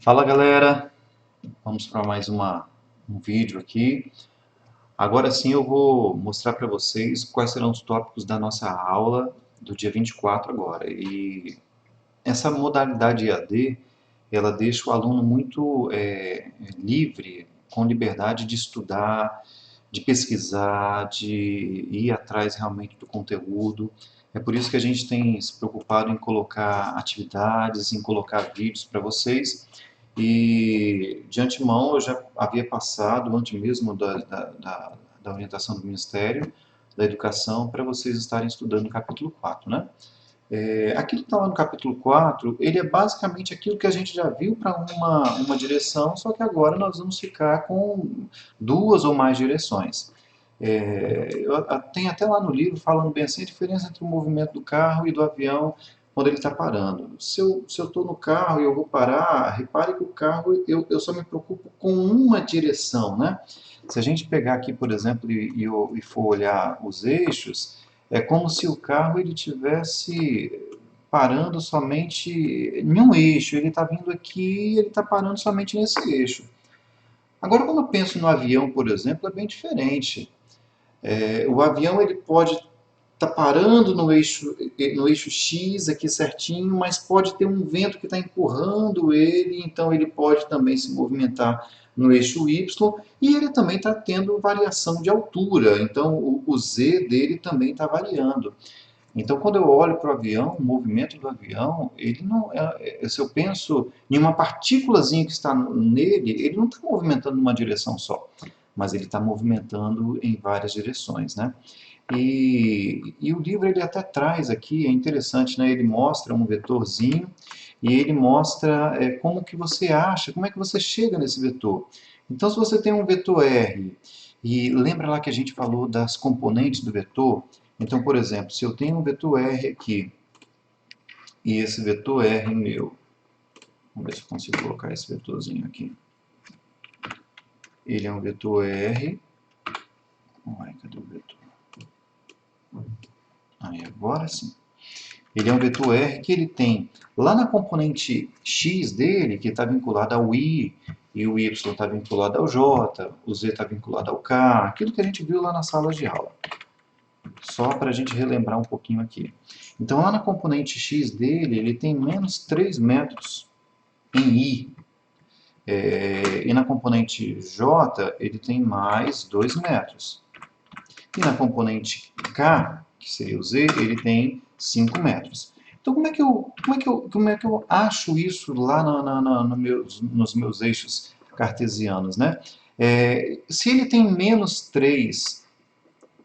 Fala galera, vamos para mais um vídeo aqui. Agora sim eu vou mostrar para vocês quais serão os tópicos da nossa aula do dia 24 agora. E essa modalidade EAD, ela deixa o aluno muito livre, com liberdade de estudar, de pesquisar, de ir atrás realmente do conteúdo. É por isso que a gente tem se preocupado em colocar atividades, em colocar vídeos para vocês. E de antemão eu já havia passado, antes mesmo da orientação do Ministério da Educação, para vocês estarem estudando o capítulo 4, né? Aquilo que está lá no capítulo 4, ele é basicamente aquilo que a gente já viu para uma direção, só que agora nós vamos ficar com duas ou mais direções. Tem até lá no livro falando bem assim a diferença entre o movimento do carro e do avião quando ele está parando. Se eu estou no carro e eu vou parar, repare que o carro eu só me preocupo com uma direção, né? Se a gente pegar aqui, por exemplo, e for olhar os eixos, é como se o carro ele tivesse parando somente em um eixo. Ele está vindo aqui e ele está parando somente nesse eixo. Agora, quando eu penso no avião, por exemplo, é bem diferente. O avião ele pode estar parando no eixo X aqui certinho, mas pode ter um vento que está empurrando ele, então ele pode também se movimentar no eixo Y, e ele também está tendo variação de altura, então o Z dele também está variando. Então, quando eu olho para o avião, o movimento do avião, ele não se eu penso em uma partículazinha que está nele, ele não está movimentando numa direção só, mas ele está movimentando em várias direções, né? E o livro ele até traz aqui, é interessante, né? Ele mostra um vetorzinho e ele mostra como que você acha, como é que você chega nesse vetor. Então, se você tem um vetor R, e lembra lá que a gente falou das componentes do vetor, então, por exemplo, se eu tenho um vetor R aqui, e esse vetor R meu, vamos ver se eu consigo colocar esse vetorzinho aqui. Ele é um vetor R. Ai, cadê o vetor? Aí, agora sim. Ele é um vetor R que ele tem lá na componente X dele, que está vinculado ao I, e o Y está vinculado ao J, o Z está vinculado ao K, aquilo que a gente viu lá na sala de aula. Só para a gente relembrar um pouquinho aqui. Então, lá na componente X dele, ele tem menos 3 metros em I. E na componente J, ele tem mais 2 metros. E na componente K, que seria o Z, ele tem 5 metros. Então, como é que eu acho isso lá nos meus eixos cartesianos, né? Se ele tem menos 3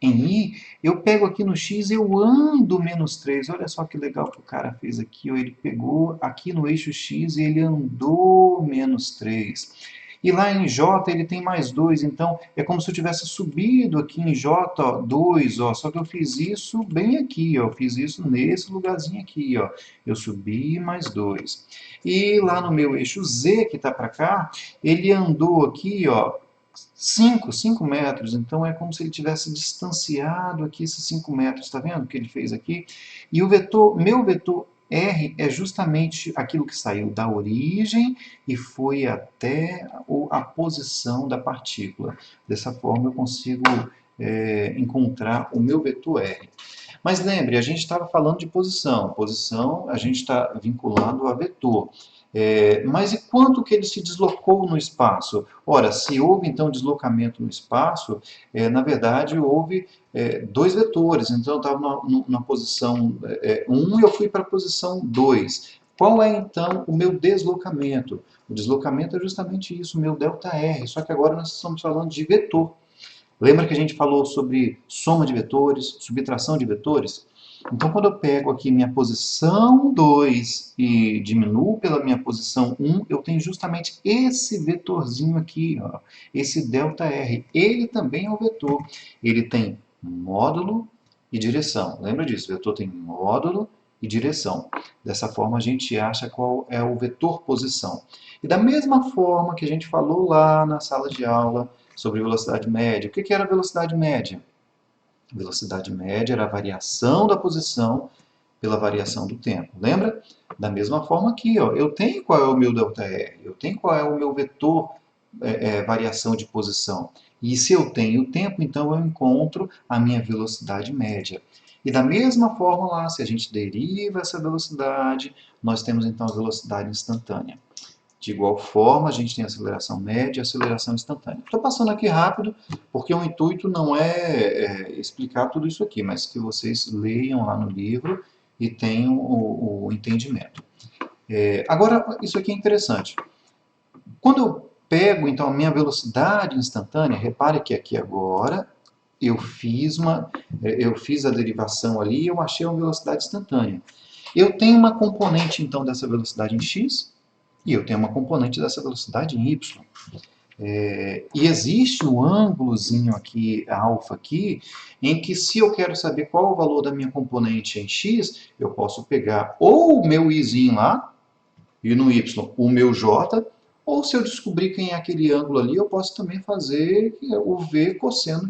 em I, eu pego aqui no X, eu ando menos 3. Olha só que legal que o cara fez aqui. Ó. Ele pegou aqui no eixo X e ele andou menos 3. E lá em J ele tem mais 2, então é como se eu tivesse subido aqui em J, ó, 2, ó, só que eu fiz isso bem aqui, ó, eu fiz isso nesse lugarzinho aqui, ó, eu subi mais 2. E lá no meu eixo Z, que está para cá, ele andou aqui, ó, 5 metros, então é como se ele tivesse distanciado aqui esses 5 metros, está vendo o que ele fez aqui? E o vetor, meu vetor R é justamente aquilo que saiu da origem e foi até a posição da partícula. Dessa forma eu consigo encontrar o meu vetor R. Mas lembre, a gente estava falando de posição. Posição a gente está vinculando a vetor. Mas e quanto que ele se deslocou no espaço? Ora, se houve então deslocamento no espaço, na verdade houve dois vetores. Então eu estava na posição 1 e eu fui para a posição 2. Qual é então o meu deslocamento? O deslocamento é justamente isso, o meu ΔR, só que agora nós estamos falando de vetor. Lembra que a gente falou sobre soma de vetores, subtração de vetores? Então, quando eu pego aqui minha posição 2 e diminuo pela minha posição 1, eu tenho justamente esse vetorzinho aqui, ó, esse ΔR. Ele também é um vetor. Ele tem módulo e direção. Lembra disso? O vetor tem módulo e direção. Dessa forma, a gente acha qual é o vetor posição. E da mesma forma que a gente falou lá na sala de aula sobre velocidade média, o que era velocidade média? Velocidade média era a variação da posição pela variação do tempo. Lembra? Da mesma forma aqui, ó, eu tenho qual é o meu ΔR, eu tenho qual é o meu vetor variação de posição. E se eu tenho o tempo, então eu encontro a minha velocidade média. E da mesma forma lá, se a gente deriva essa velocidade, nós temos então a velocidade instantânea. De igual forma, a gente tem a aceleração média e a aceleração instantânea. Estou passando aqui rápido, porque o intuito não é explicar tudo isso aqui, mas que vocês leiam lá no livro e tenham o entendimento. Agora, isso aqui é interessante. Quando eu pego, então, a minha velocidade instantânea, repare que aqui agora eu fiz a derivação ali e eu achei uma velocidade instantânea. Eu tenho uma componente, então, dessa velocidade em x, e eu tenho uma componente dessa velocidade em y. E existe um ângulozinho aqui, alfa aqui, em que se eu quero saber qual é o valor da minha componente em x, eu posso pegar ou o meu izinho lá, e no y o meu j, ou se eu descobrir quem é aquele ângulo ali, eu posso também fazer o v cosseno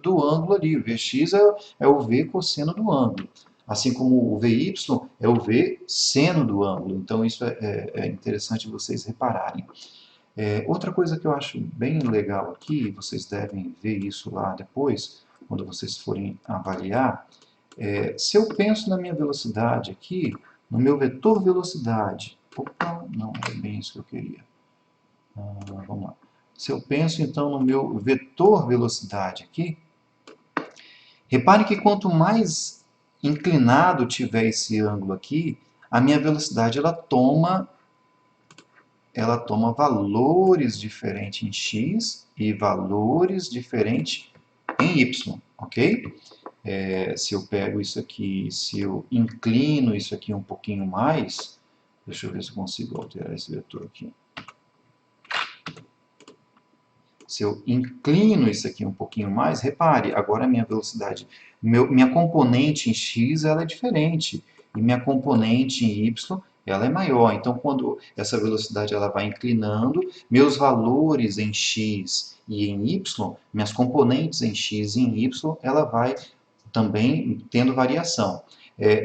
do ângulo ali. O vx é o v cosseno do ângulo. Assim como o vy é o v seno do ângulo. Então isso é interessante vocês repararem. Outra coisa que eu acho bem legal aqui, vocês devem ver isso lá depois, quando vocês forem avaliar, se eu penso na minha velocidade aqui, no meu vetor velocidade, opa, não é bem isso que eu queria. Vamos lá. Se eu penso então no meu vetor velocidade aqui, repare que quanto mais inclinado tiver esse ângulo aqui, a minha velocidade ela toma valores diferentes em x e valores diferentes em y, ok? Se eu pego isso aqui, se eu inclino isso aqui um pouquinho mais, deixa eu ver se eu consigo alterar esse vetor aqui. Se eu inclino isso aqui um pouquinho mais, repare, agora a minha velocidade, minha componente em x ela é diferente, e minha componente em y ela é maior. Então, quando essa velocidade ela vai inclinando, meus valores em x e em y, minhas componentes em x e em y, ela vai também tendo variação.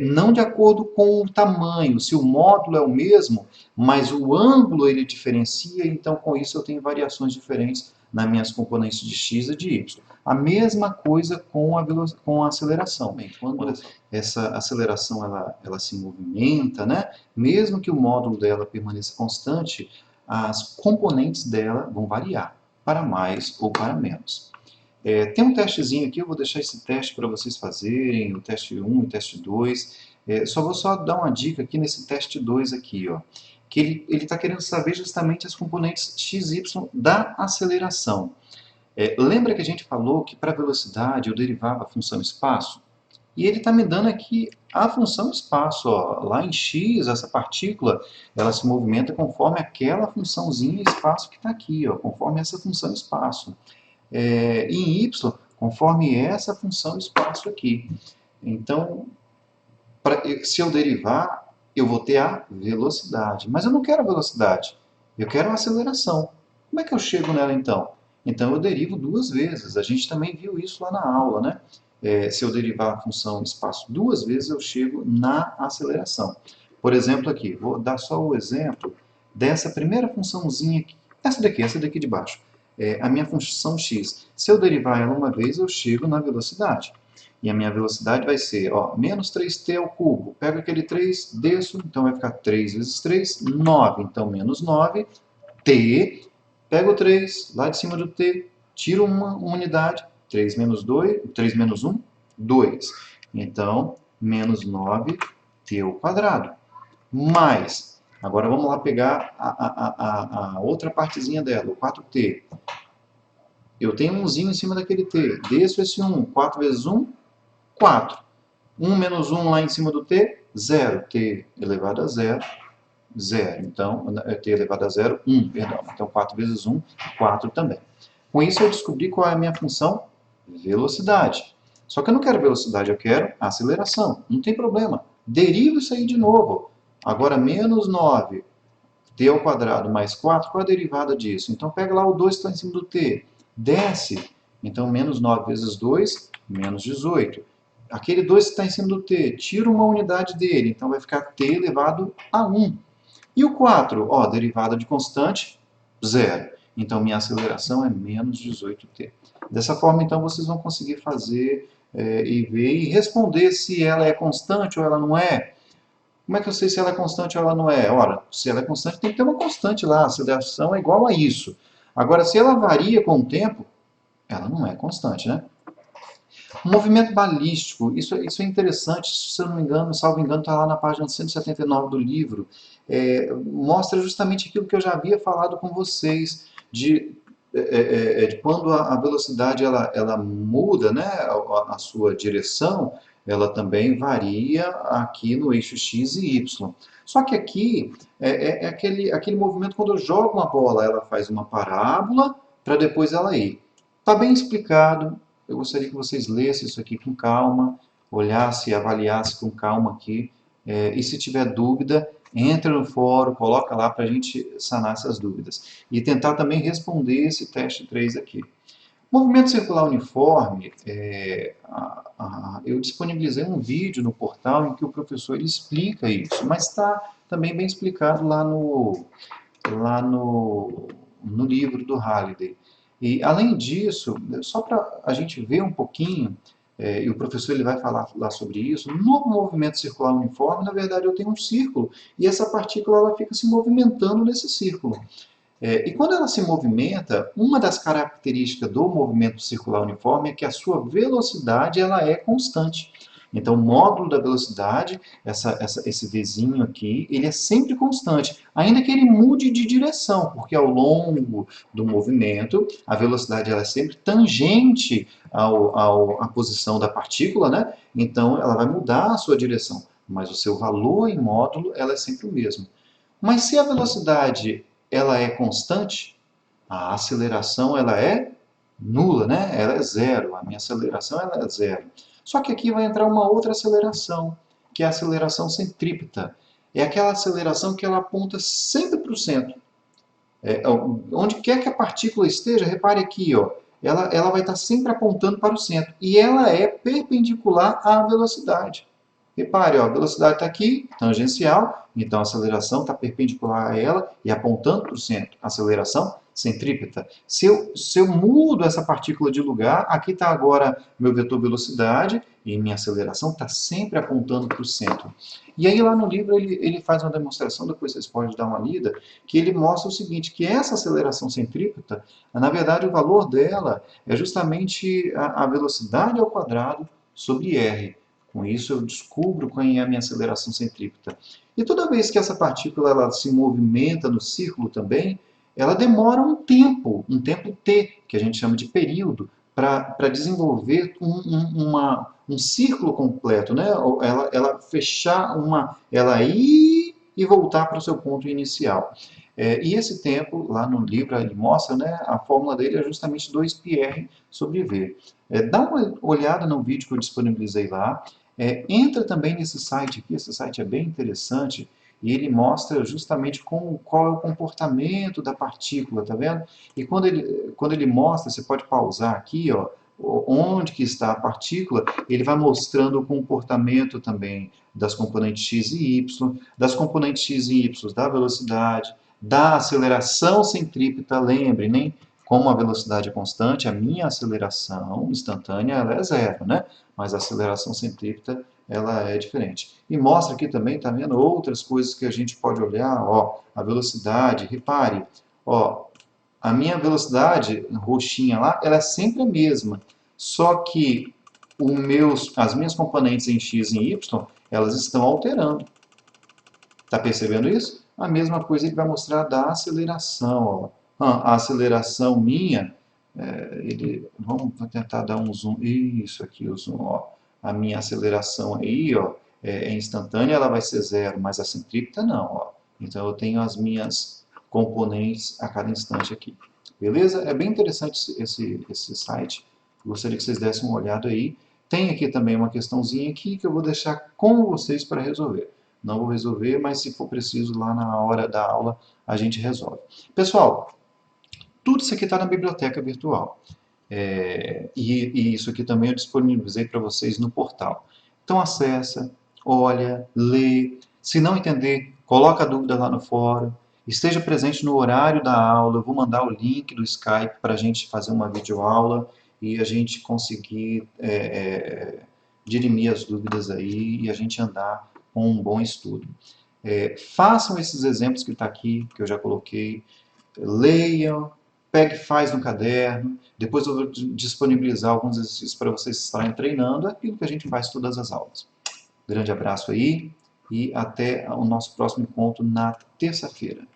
Não de acordo com o tamanho, se o módulo é o mesmo, mas o ângulo ele diferencia, então com isso eu tenho variações diferentes nas minhas componentes de x e de y. A mesma coisa com a aceleração. Bem, quando essa aceleração ela se movimenta, né, mesmo que o módulo dela permaneça constante, as componentes dela vão variar, para mais ou para menos. Tem um testezinho aqui, eu vou deixar esse teste para vocês fazerem, o teste 1 e o teste 2. Só dar uma dica aqui nesse teste 2 aqui, ó, que ele está querendo saber justamente as componentes x, y da aceleração. Lembra que a gente falou que para velocidade eu derivava a função espaço? E ele está me dando aqui a função espaço. Ó. Lá em x, essa partícula, ela se movimenta conforme aquela funçãozinha espaço que está aqui, ó, conforme essa função espaço. Em y, conforme essa função espaço aqui. Então, se eu derivar, eu vou ter a velocidade. Mas eu não quero a velocidade, eu quero a aceleração. Como é que eu chego nela então? Então eu derivo duas vezes. A gente também viu isso lá na aula, né? Se eu derivar a função espaço duas vezes, eu chego na aceleração. Por exemplo aqui, vou dar só o exemplo dessa primeira funçãozinha aqui. Essa daqui de baixo. A minha função x. Se eu derivar ela uma vez, eu chego na velocidade. E a minha velocidade vai ser, ó, menos 3t ao cubo. Pego aquele 3, desço, então vai ficar 3 vezes 3, 9. Então, menos 9, t. Pego o 3, lá de cima do t, tiro uma unidade, 3 menos 2, 3 menos 1, 2. Então, menos 9t ao quadrado. Mais, agora vamos lá pegar a outra partezinha dela, o 4t. Eu tenho um umzinho em cima daquele t. Desço esse 1. 4 vezes 1, 4. 1 menos 1 lá em cima do t, 0. t elevado a 0, 0. Então, t elevado a 0, 1, perdão. Então, 4 vezes 1, 4 também. Com isso, eu descobri qual é a minha função velocidade. Só que eu não quero velocidade, eu quero aceleração. Não tem problema. Derivo isso aí de novo. Agora, menos 9, t ao quadrado mais 4, qual é a derivada disso? Então, pega lá o 2 que está em cima do t. Desce. Então, menos 9 vezes 2, menos 18. aquele 2 que está em cima do t, tiro uma unidade dele, então vai ficar t elevado a 1. E o 4, ó, derivada de constante, 0. Então, minha aceleração é menos 18t. Dessa forma, então, vocês vão conseguir fazer e ver e responder se ela é constante ou ela não é. Como é que eu sei se ela é constante ou ela não é? Ora, se ela é constante, tem que ter uma constante lá. A aceleração é igual a isso. Agora, se ela varia com o tempo, ela não é constante, né? O movimento balístico, isso é interessante, se eu não me engano, salvo engano, está lá na página 179 do livro. Mostra justamente aquilo que eu já havia falado com vocês, de quando a velocidade ela muda, né, a sua direção, ela também varia aqui no eixo x e y. Só que aqui é aquele movimento quando eu jogo uma bola, ela faz uma parábola para depois ela ir. Está bem explicado. Eu gostaria que vocês lessem isso aqui com calma, olhassem e avaliassem com calma aqui. E se tiver dúvida, entra no fórum, coloca lá para a gente sanar essas dúvidas. E tentar também responder esse teste 3 aqui. Movimento circular uniforme, eu disponibilizei um vídeo no portal em que o professor ele explica isso, mas está também bem explicado lá no livro do Halliday. E, além disso, só para a gente ver um pouquinho, e o professor ele vai falar lá sobre isso, no movimento circular uniforme, na verdade, eu tenho um círculo, e essa partícula ela fica se movimentando nesse círculo. E quando ela se movimenta, uma das características do movimento circular uniforme é que a sua velocidade ela é constante. Então, o módulo da velocidade, esse Vzinho aqui, ele é sempre constante, ainda que ele mude de direção, porque ao longo do movimento, a velocidade ela é sempre tangente à posição da partícula, né? Então, ela vai mudar a sua direção, mas o seu valor em módulo ela é sempre o mesmo. Mas se a velocidade ela é constante, a aceleração ela é nula, né? Ela é zero, a minha aceleração ela é zero. Só que aqui vai entrar uma outra aceleração, que é a aceleração centrípeta. É aquela aceleração que ela aponta sempre para o centro. Onde quer que a partícula esteja, repare aqui, ó, ela vai estar sempre apontando para o centro. E ela é perpendicular à velocidade. Repare, ó, a velocidade está aqui, tangencial, então a aceleração está perpendicular a ela e apontando para o centro. Aceleração centrípeta. Se eu mudo essa partícula de lugar, aqui está agora meu vetor velocidade e minha aceleração está sempre apontando para o centro. E aí lá no livro ele faz uma demonstração, depois vocês podem dar uma lida, que ele mostra o seguinte, que essa aceleração centrípeta, na verdade o valor dela é justamente a velocidade ao quadrado sobre r. Com isso, eu descubro qual é a minha aceleração centrípeta. E toda vez que essa partícula ela se movimenta no círculo também, ela demora um tempo t, que a gente chama de período, para desenvolver um círculo completo, né? Ela fechar ela ir e voltar para o seu ponto inicial. E esse tempo, lá no livro, ele mostra, né, a fórmula dele é justamente 2πr sobre v. Dá uma olhada no vídeo que eu disponibilizei lá. Entra também nesse site aqui, esse site é bem interessante, e ele mostra justamente qual é o comportamento da partícula, tá vendo? E quando ele mostra, você pode pausar aqui, ó, onde que está a partícula, ele vai mostrando o comportamento também das componentes x e y, das componentes x e y da velocidade, da aceleração centrípeta, lembre, né? Como a velocidade é constante, a minha aceleração instantânea ela é zero, né? Mas a aceleração centrípeta ela é diferente. E mostra aqui também, tá vendo, outras coisas que a gente pode olhar, ó, a velocidade, repare, ó, a minha velocidade roxinha lá, ela é sempre a mesma, só que as minhas componentes em x e em y, elas estão alterando. Tá percebendo isso? A mesma coisa ele vai mostrar da aceleração, ó. A aceleração minha, vamos tentar dar um zoom, isso aqui, o zoom, ó. A minha aceleração aí, ó, é instantânea, ela vai ser zero, mas a centrípeta não, ó. Então eu tenho as minhas componentes a cada instante aqui. Beleza? É bem interessante esse site. Gostaria que vocês dessem uma olhada aí. Tem aqui também uma questãozinha aqui que eu vou deixar com vocês para resolver. Não vou resolver, mas se for preciso, lá na hora da aula, a gente resolve. Pessoal, tudo isso aqui está na biblioteca virtual. E isso aqui também eu disponibilizei para vocês no portal. Então acessa, olha, lê. Se não entender, coloca a dúvida lá no fórum. Esteja presente no horário da aula. Eu vou mandar o link do Skype para a gente fazer uma videoaula e a gente conseguir dirimir as dúvidas aí e a gente andar com um bom estudo. Façam esses exemplos que está aqui, que eu já coloquei. Leiam, pegue e faz no caderno. Depois eu vou disponibilizar alguns exercícios para vocês estarem treinando aquilo que a gente faz todas as aulas. Grande abraço aí e até o nosso próximo encontro na terça-feira.